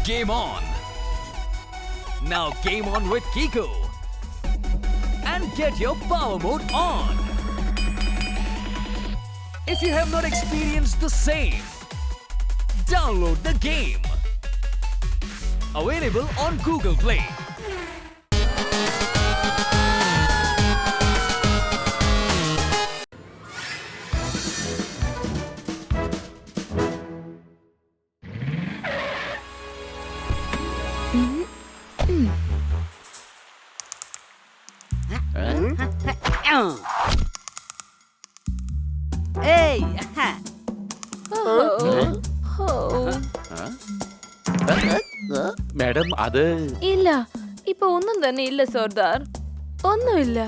Game on! Now game on with Kiko and get your power mode on. If you have not experienced the same, download the game. Available on Google Play. Hey! Madam അത് ഇല്ല, ഇപ്പൊ ഒന്നും തന്നെ ഇല്ല സർദാർ, ഒന്നുമില്ല.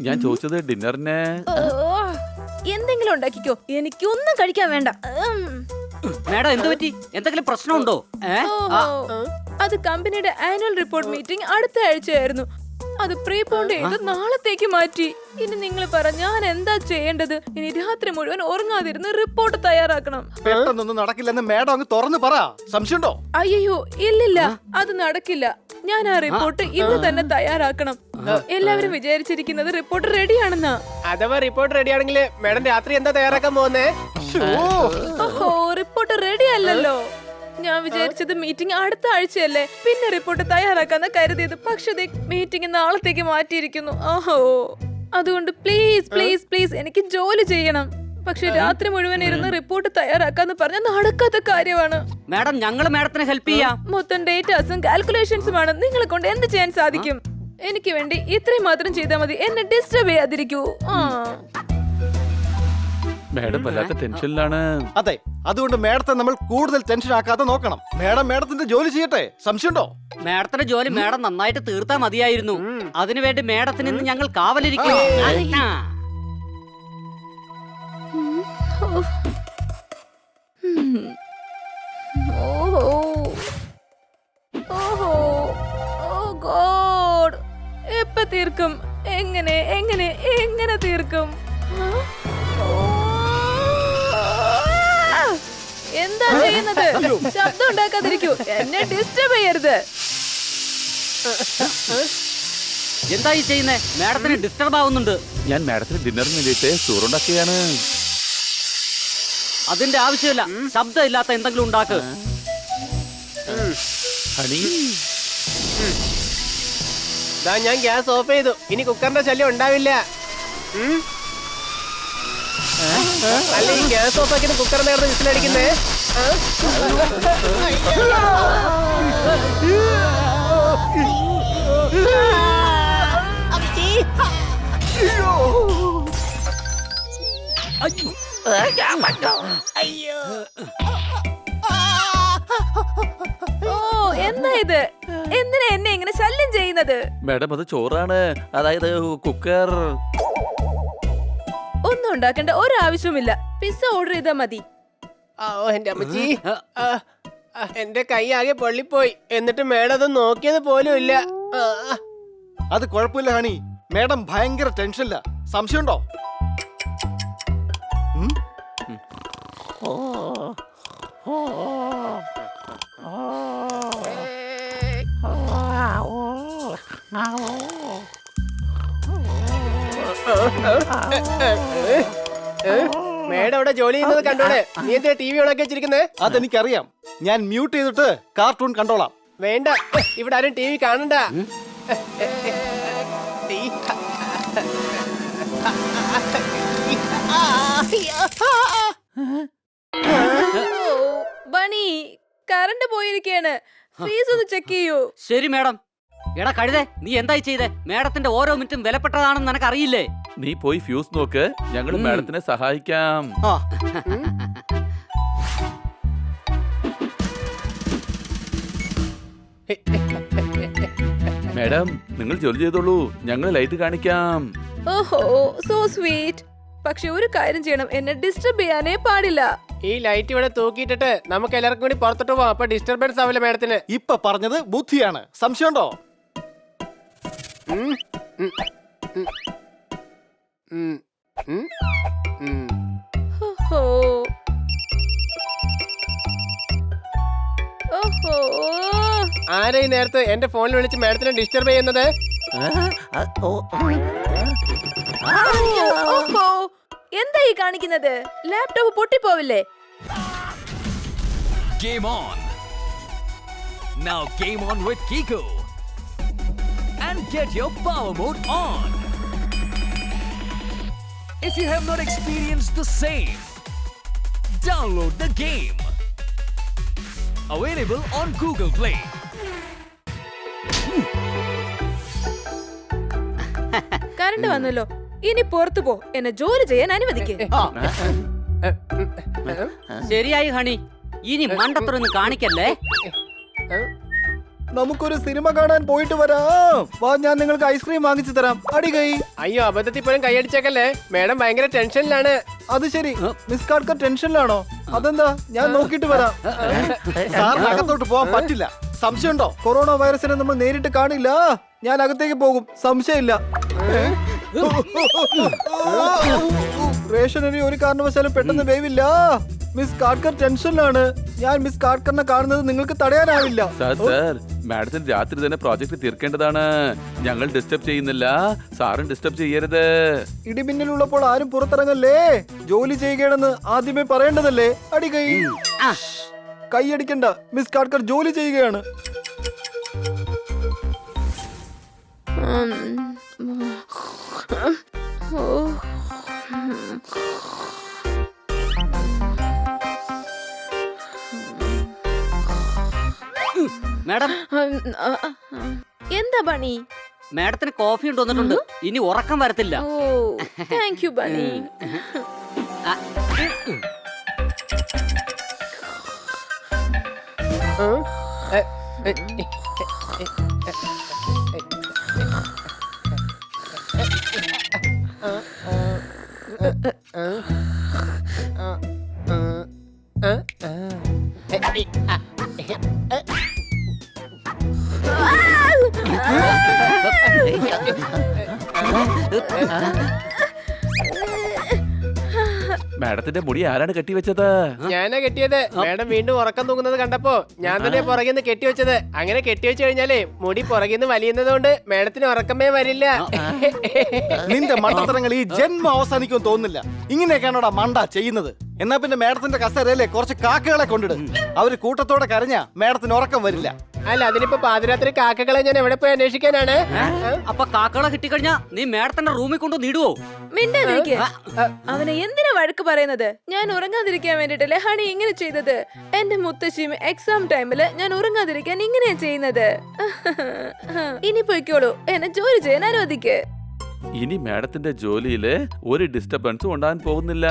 ഞാൻ ചോദിച്ചത് ഡിന്നറിന് എന്തെങ്കിലും ഉണ്ടാക്കിക്കോ, എനിക്കൊന്നും കഴിക്കാൻ വേണ്ട. മാഡം എന്ത് പറ്റി? എന്തെങ്കിലും പ്രശ്നമുണ്ടോ? അത് കമ്പനിയുടെ ആനുവൽ റിപ്പോർട്ട് മീറ്റിംഗ് അടുത്ത ആഴ്ചയായിരുന്നു. അത് പ്രീപോണ്ട് ചെയ്ത് നാളത്തേക്ക് മാറ്റി. ഇനി നിങ്ങൾ പറ, ഞാൻ എന്താ ചെയ്യേണ്ടത്? ഇനി രാത്രി മുഴുവൻ ഉറങ്ങാതിരുന്ന് റിപ്പോർട്ട് തയ്യാറാക്കണം. പെട്ടെന്നൊന്നും നടക്കില്ലെന്ന് മേഡം അങ്ങ് തുറന്നു പറ. സംശയമുണ്ടോ? അയ്യോ ഇല്ലില്ല, അത് നടക്കില്ല. ഞാൻ ആ റിപ്പോർട്ട് ഇന്ന് തന്നെ തയ്യാറാക്കണം. എല്ലാവരും വിചാരിച്ചിരിക്കുന്നത് റിപ്പോർട്ട് റെഡിയാണെന്നാ. അഥവാ റിപ്പോർട്ട് റെഡിയാണെങ്കിൽ മാഡം രാത്രി എന്താ തയ്യാറാക്കാൻ പോകുന്നേ? ഓഹോ, റിപ്പോർട്ട് റെഡി അല്ലല്ലോ. ഞാൻ വിചാരിച്ചത് മീറ്റിംഗ് അടുത്ത ആഴ്ചയല്ലേ, പിന്നെ റിപ്പോർട്ട് തയ്യാറാക്കാന്ന് കരുതിയത്. പക്ഷെ മീറ്റിംഗ് നാളത്തേക്ക് മാറ്റിയിരിക്കുന്നു. ഓഹോ, അതുകൊണ്ട് പ്ലീസ് പ്ലീസ് പ്ലീസ് എനിക്ക് ജോലി ചെയ്യണം. പക്ഷെ രാത്രി മുഴുവൻ ഇരുന്ന് റിപ്പോർട്ട് തയ്യാറാക്കാന്ന് പറഞ്ഞാൽ നടക്കാത്ത കാര്യമാണ്. മാഡം, ഞങ്ങൾ മാഡത്തിന് ഹെൽപ്പ് ചെയ്യാം. മൊത്തം ഡേറ്റാസും കാൽക്കുലേഷൻസുമാണ്. നിങ്ങളെ കൊണ്ട് എന്ത് ചെയ്യാൻ സാധിക്കും? എനിക്ക് വേണ്ടി ഇത്രയും മാത്രം ചെയ്താൽ മതി. എന്നെ ഡിസ്റ്റർബ് ചെയ്യാതിരിക്കൂ. മാഡം വല്ലാത്ത ടെൻഷനിലാണ്. അതെ, അതുകൊണ്ട് മേഡത്തെ നമ്മൾ കൂടുതൽ ടെൻഷൻ ആക്കാതെ നോക്കണം. മേഡത്തിന്റെ ജോലി ചെയ്യട്ടെ. സംശയമുണ്ടോ? മാഡത്തിന്റെ ജോലി മാഡം നന്നായിട്ട് തീർത്താ മതിയായിരുന്നു. അതിനുവേണ്ടി മാഡത്തിന് ഇന്ന് ഞങ്ങൾ കാവലിരിക്കും. എപ്പ തീർക്കും? എങ്ങനെ എങ്ങനെ എങ്ങനെ തീർക്കും? എന്താ ചെയ്യുന്നത്? ശബ്ദം ഉണ്ടാക്കാതിരിക്കൂ, എന്നെ ഡിസ്റ്റർബ് ചെയ്യരുത്. എന്താ ഈ ചെയ്യുന്നേ? മാഡത്തിന് ഡിസ്റ്റർബ് ആവുന്നുണ്ട്. ഞാൻ മാഡത്തിന് ഡിന്നറിന് വേണ്ടിയിട്ട് ചോറുണ്ടാക്കുകയാണ്. അതിന്റെ ആവശ്യമില്ല. ശബ്ദം ഇല്ലാത്ത എന്തെങ്കിലും ഉണ്ടാക്ക്. ഹണി, ഞാൻ ഗ്യാസ് ഓഫ് ചെയ്തു. ഇനി കുക്കറിന്റെ ശല്യം ഉണ്ടാവില്ല. അല്ല, ഈ ഗ്യാസ് ഓഫ് ആക്കിയിട്ട് കുക്കർ നേർന്ന് വിസിലടിക്കുന്നേ. ഓ, എന്താ ഇത്? എന്തിനാ എന്നെ ഇങ്ങനെ ശല്യം ചെയ്യുന്നത്? മാഡം അത് ചോറാണ്, അതായത് കുക്കർ. ഒന്നും ഉണ്ടാക്കേണ്ട ഒരാവശ്യമില്ല. പിസ്സ ഓർഡർ ചെയ്താൽ മതി. ഓ എന്റെ അമ്മച്ചി, എന്റെ കൈ ആകെ പൊള്ളിപ്പോയി. എന്നിട്ട് മേഡം അത് നോക്കിയത് പോലും ഇല്ല. അത് കുഴപ്പമില്ല ഹണി, മേഡം ഭയങ്കര ടെൻഷനില്ല. സംശയമുണ്ടോ? മേഡം അവിടെ ജോലി ചെയ്യുന്നത് കണ്ടോടെ നീ എന്താ ടി വി ഓണാക്കി വെച്ചിരിക്കുന്നേ? അതെനിക്കറിയാം. ഞാൻ മ്യൂട്ട് ചെയ്തിട്ട് കാർട്ടൂൺ കണ്ടോളാം. വേണ്ട, ഇവിടെ ആരും ടി വി കാണണ്ട. ബണി, കറണ്ട് പോയിരിക്കയാണ്. ഫീസ് ഒന്ന് ചെക്ക് ചെയ്യൂ. ശരി മാഡം. എടാ കഴുതേ, നീ എന്തായി ചെയ്തേ? മാഡത്തിന്റെ ഓരോ മിനിറ്റും വിലപ്പെട്ടതാണെന്ന് നിനക്ക് അറിയില്ലേ? നീ പോയി ഫ്യൂസ് നോക്ക്, ഞങ്ങൾ മാഡത്തിനെ സഹായിക്കാം. മാഡം, നിങ്ങൾ ജോലി ചെയ്തോളൂ, ഞങ്ങൾ ലൈറ്റ് കാണിക്കാം. ഓഹോ, സോ സ്വീറ്റ്. പക്ഷെ ഒരു കാര്യം ചെയ്യണം, എന്നെ ഡിസ്റ്റർബ് ചെയ്യാനേ പാടില്ല. ഈ ലൈറ്റ് ഇവിടെ തൂക്കിയിട്ടിട്ട് നമുക്ക് എല്ലാവർക്കും കൂടി പുറത്തോട്ട് പോവാം. അപ്പൊ ഡിസ്റ്റർബൻസ് ആവില്ല മേഡത്തിന്. ഇപ്പൊ പറഞ്ഞത് ബുദ്ധിയാണ്. സംശയമുണ്ടോ? ഓഹോ, ഓഹോ, ആരാ ഈ നേരത്ത് എന്റെ ഫോണിൽ വിളിച്ച് മാഡത്തിനെ ഡിസ്റ്റർബ് ചെയ്യുന്നത്? ഓഹോ, എന്താ ഈ കാണിക്കുന്നത്? Laptop പൊട്ടിപ്പോവില്ലേ? Game on. Now game on with Kiko. And get your power mode on. If you have not experienced the same, download the game. Available on Google Play. Current വന്നല്ലോ. ഇനി പുറത്തു പോ, എന്നെ ജോലി ചെയ്യാൻ അനുവദിക്ക്. ശരിയായി ഹണി, ഇനി മണ്ടത്തരൊന്നും കാണിക്കല്ലേ. നമുക്കൊരു സിനിമ കാണാൻ പോയിട്ട് വരാം. വാ, ഞാൻ നിങ്ങൾക്ക് ഐസ്ക്രീം വാങ്ങിച്ചു തരാം. അടി കൈ. അയ്യോ, അബദ്ധത്തിൽ പോലും കൈയടിച്ചേക്കല്ലേ. മാഡം ഭയങ്കര ടെൻഷനിലാണ്. അത് ശരി, മിസ് കാർക്കർ ടെൻഷനിലാണോ? അതെന്താ? ഞാൻ നോക്കിയിട്ട് വരാം. സാറിന് അകത്തോട്ട് പോകാൻ പറ്റില്ല. സംശയമുണ്ടോ? കൊറോണ വൈറസിനെ നമ്മൾ നേരിട്ട് കാണില്ല. ഞാൻ അകത്തേക്ക് പോകും, സംശയമില്ല. റേഷനറി ഒരു കാരണവശാലും പെട്ടെന്ന് വേവില്ല. മിസ് കാർക്കർ ടെൻഷനിലാണ്. ഞാൻ മിസ് കാർക്കറിനെ കാണുന്നത് നിങ്ങൾക്ക് തടയാനാവില്ല. സാർ മാഡത്തിന് രാത്രി തന്നെ പ്രോജക്ട് തീർക്കേണ്ടതാണ്. ഞങ്ങൾ ഡിസ്റ്റർബ് ചെയ്യുന്നില്ല, സാറും ഡിസ്റ്റർബ് ചെയ്യരുത്. ഇടിമിന്നലുള്ളപ്പോൾ ആരും പുറത്തിറങ്ങല്ലേ. ജോലി ചെയ്യുകയാണെന്ന് ആദ്യമേ പറയേണ്ടതല്ലേ. അടി കൈ. കൈയടിക്കണ്ട, മിസ് കാർക്കർ ജോലി ചെയ്യുകയാണ്. മാഡം, എന്താ ബണി? മാഡത്തിന് കോഫി കൊണ്ടുവന്നിട്ടുണ്ട്. ഇനി ഉറക്കം വരത്തില്ല. ഓ, താങ്ക് യു ബണി. മാഡത്തിന്റെ മുടി ആരാണ് കെട്ടിവെച്ചത്? ഞാനാ കെട്ടിയത്. മാഡം വീണ്ടും ഉറക്കം തൂങ്ങുന്നത് കണ്ടപ്പോ ഞാൻ തന്നെ പുറകിന്ന് കെട്ടിവെച്ചത്. അങ്ങനെ കെട്ടിവെച്ച് കഴിഞ്ഞാലേ മുടി പുറകിന്ന് വലിയുന്നത് കൊണ്ട് മാഡത്തിന് ഉറക്കമേ വരില്ല. നിന്റെ മണ്ടത്തരങ്ങൾ ഈ ജന്മം അവസാനിക്കും തോന്നുന്നില്ല. ഇങ്ങനെയൊക്കെയാണോടാ മണ്ട ചെയ്യുന്നത്? എന്നാ പിന്നെ മേഡത്തിന്റെ കസേരയിലെ കുറച്ച് കാക്കകളെ കൊണ്ടിട്. അവര് കൂട്ടത്തോടെ കരഞ്ഞ മേഡത്തിന് ഉറക്കം വരില്ല. അല്ല, അതിനിപ്പോ പാതിരാത്രി കാക്കകളെ ഞാൻ എവിടെ പോയി അന്വേഷിക്കാനാണ്? അപ്പൊ കാക്കകളെ കിട്ടിക്കഴിഞ്ഞാ നീ മാഡത്തിന്റെ റൂമിൽ കൊണ്ടു നീടുവോ? മിണ്ടാതിരിക്കെ. അവനെ എന്തിനാ വഴക്ക് പറയുന്നത്? ഞാൻ ഉറങ്ങാതിരിക്കാൻ വേണ്ടിട്ടല്ലേ ഹണി ഇങ്ങനെ ചെയ്തത്. എന്റെ മുത്തശ്ശിയും എക്സാം ടൈമില് ഞാൻ ഉറങ്ങാതിരിക്കാൻ ഇങ്ങനെയാ ചെയ്യുന്നത്. ഇനി പൊയ്ക്കോളൂ, എന്നെ ജോലി ചെയ്യാൻ അനുവദിക്ക്. ഇനി മാഡത്തിന്റെ ജോലിയില് ഒരു ഡിസ്റ്റർബൻസും ഉണ്ടാകാൻ പോകുന്നില്ല.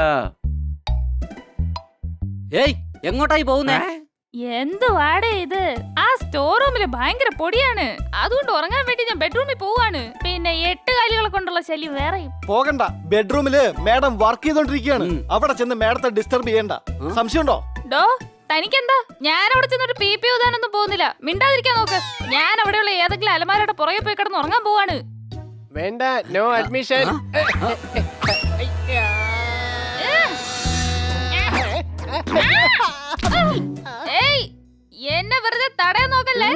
ഏയ്, എങ്ങോട്ടായി പോകുന്നേ? എന്തുവാടേ ഇത്? ആ സ്റ്റോർ റൂമില് ഭയങ്കര പൊടിയാണ്. അതുകൊണ്ട് ഉറങ്ങാൻ വേണ്ടി ഞാൻ ബെഡ്റൂമിൽ പോവാണ്. പിന്നെ 8 കാലുകളെ കൊണ്ടുള്ള ശല്യം വേറെയും. പോകണ്ട, ബെഡ്റൂമില് മേഡം വർക്ക് ചെയ്തോണ്ടിരിക്കുകയാണ്. അവിടെ ചെന്ന് മേഡത്തെ ഡിസ്റ്റർബ് ചെയ്യണ്ട. സംശയമുണ്ടോ? ഡോ, തനിക്കെന്താ? ഞാൻ അവിടെ ചെന്നൊരു പി ഊതാനൊന്നും പോകുന്നില്ല. മിണ്ടാതിരിക്കാൻ നോക്ക്. ഞാൻ അവിടെയുള്ള ഏതെങ്കിലും അലമാരയുടെ പുറകെ പോയി കിടന്ന് ഉറങ്ങാൻ പോവാണ്. വേണ്ട, നോ അഡ്മിഷൻ. ഏയ്, എന്നെ വെറുതെ തടയാൻ നോക്കല്ലേ.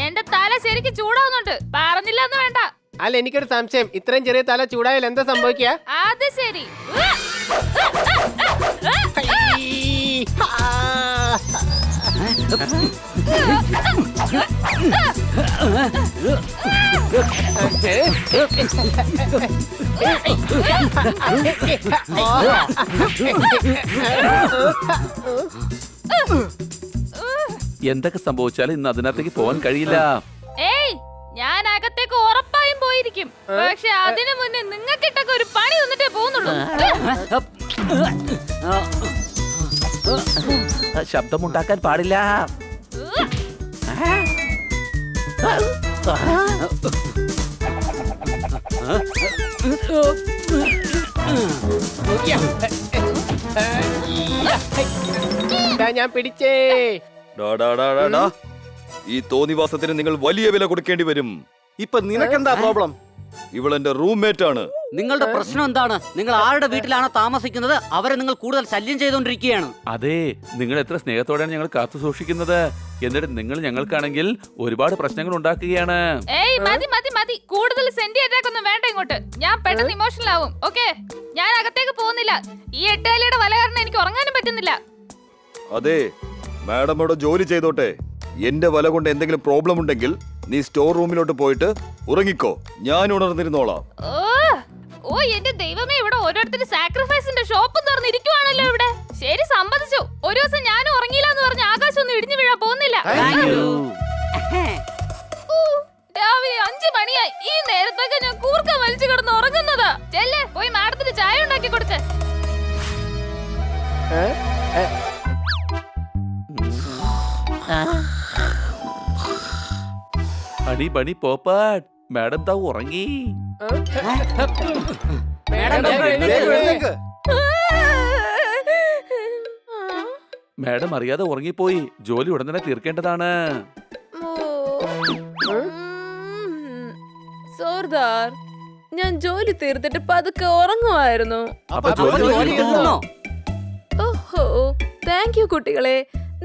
എന്റെ തല ശരിക്ക് ചൂടാവുന്നുണ്ട്. പറഞ്ഞില്ല എന്ന് വേണ്ട. അല്ല, എനിക്കൊരു സംശയം. ഇത്രയും ചെറിയ തല ചൂടായാൽ എന്താ സംഭവിക്കുക? അത് ശരി. എന്തൊക്കെ സംഭവിച്ചാലും ഇന്ന് അതിനകത്തേക്ക് പോകാൻ കഴിയില്ല. ഏയ്, ഞാൻ അകത്തേക്ക് ഉറപ്പായും പോയിരിക്കും. പക്ഷെ അതിനു മുന്നേ നിങ്ങൾക്കിട്ടൊക്കെ ഒരു പണി തന്നിട്ടേ പോകുന്നുള്ളൂ. ശബ്ദമുണ്ടാക്കാൻ പാടില്ല. ഞാൻ പിടിച്ചേ. ഈ തോന്നിവാസത്തിന് നിങ്ങൾ വലിയ വില കൊടുക്കേണ്ടി വരും. ഇപ്പൊ നിനക്കെന്താ പ്രോബ്ലം? ഇവളെന്റെ റൂംമേറ്റ് ആണ്. നിങ്ങളുടെ പ്രശ്നം എന്താണ്? നിങ്ങൾ ആരുടെ വീട്ടിലാണോ താമസിക്കുന്നത് അവരെ നിങ്ങൾ കൂടുതൽ ശല്യം ചെയ്തുകൊണ്ടിരിക്കുകയാണ്. അതെ, നിങ്ങൾ എത്ര സ്നേഹത്തോടെയാണ് ഞങ്ങൾ കാത്തു സൂക്ഷിക്കുന്നത്. എന്നിട്ട് നിങ്ങൾ ഞങ്ങൾക്കാണെങ്കിൽ ഒരുപാട് പ്രശ്നങ്ങൾ ഉണ്ടാക്കുകയാണ്. ഏയ് മതി മതി മതി, കൂടുതൽ സെന്റി അറ്റാക്ക് ഒന്നും വേണ്ട ഇങ്ങോട്ട്. ഞാൻ പെട്ടെന്ന് ഇമോഷണൽ ആവും. ഓക്കെ, ഞാൻ അകത്തേക്ക് പോകുന്നില്ല. ഈ 8 കാലിയുടെ വല കാരണം എനിക്ക് ഉറങ്ങാനും പറ്റുന്നില്ല. അതെ, മാഡം അവിടെ ജോലി ചെയ്തോട്ടെ. എന്റെ വല കൊണ്ട് എന്തെങ്കിലും പ്രോബ്ലം ഉണ്ടെങ്കിൽ നീ സ്റ്റോർ റൂമിലോട്ട് പോയിട്ട് ഉറങ്ങിക്കോ, ഞാൻ ഉണർന്നിരുന്നോളാം. ഓ എന്റെ ദൈവമേ, ഇവിടെ ഓരോരുത്തര് സാക്രിഫൈസിന്റെ ഷോപ്പ് തുറന്നിരിക്കുവാണല്ലോ ഇവിടെ. ശരി, സമ്മതിച്ചു. ഒരു ദിവസം ഞാനും ഉറങ്ങിയില്ല എന്ന് പറഞ്ഞ് ആകാശം ഒന്നും ഇടിഞ്ഞു വീഴാൻ പോകുന്നില്ല. രാവിലെ 5 മണിയായി. ഈ നേരത്തൊക്കെ ഞാൻ കൂർക്ക വലിച്ചു കിടന്ന് ഉറങ്ങുന്നതാ. ചെല്ലേ, പോയി മാഡത്തിന് ചായ ഉണ്ടാക്കി കൊടുക്ക. ഹണി ബണി പോപ്പാട്ട്, മാഡം താ ഉറങ്ങി. മാഡം അറിയാതെ ഉറങ്ങിപ്പോയി. ജോലി ഉടൻ തന്നെ തീർക്കേണ്ടതാണ്. സോർദാർ, ഞാൻ ജോലി തീർത്തിട്ട് പതുക്കെ ഉറങ്ങുമായിരുന്നു. അപ്പൊ ജോലി തീർന്നോ? ഓഹോ, താങ്ക് യു കുട്ടികളെ.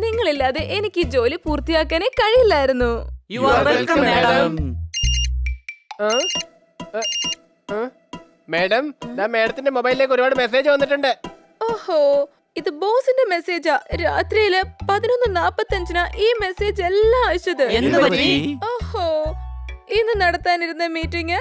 നിങ്ങളില്ലാതെ എനിക്ക് ഈ ജോലി പൂർത്തിയാക്കാനേ കഴിയില്ലായിരുന്നു. You are welcome, madam. Madam, മാഡത്തിന്റെ മൊബൈലിലേക്ക് ഒരുപാട് മെസ്സേജ് വന്നിട്ടുണ്ട്. ഓഹോ, ഇത് ബോസിന്റെ മെസ്സേജാ. രാത്രിയില് 11:45 ഈ മെസ്സേജ് എല്ലാം അയച്ചത്. എന്ത് പറ്റി? ഓഹോ, ഇന്ന് നടത്താനിരുന്ന മീറ്റിംഗ്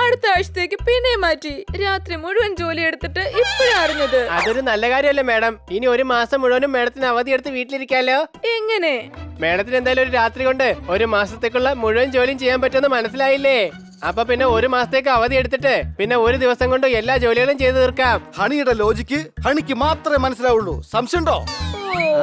അടുത്ത ആഴ്ചത്തേക്ക് പിന്നെ മാറ്റി. രാത്രി മുഴുവൻ ജോലി എടുത്തിട്ട് ഇപ്പോഴാ അറിഞ്ഞത്. അതൊരു നല്ല കാര്യമല്ലേ മാഡം? ഇനി 1 മാസം മുഴുവനും മാഡത്തിന് അവധി എടുത്ത് വീട്ടിലിരിക്കാലോ. എങ്ങനെ? മാഡത്തിന് എന്തായാലും ഒരു രാത്രി കൊണ്ട് 1 മാസത്തേക്കുള്ള മുഴുവൻ ജോലിയും ചെയ്യാൻ പറ്റുമെന്ന് മനസ്സിലായില്ലേ? അപ്പൊ പിന്നെ 1 മാസത്തേക്ക് അവധി എടുത്തിട്ട് പിന്നെ 1 ദിവസം കൊണ്ട് എല്ലാ ജോലികളും ചെയ്തു തീർക്കാം. ഹണിയുടെ ലോജിക്ക് ഹണിക്ക് മാത്രമേ മനസ്സിലാവുള്ളൂ. സംശയമുണ്ടോ? ഓ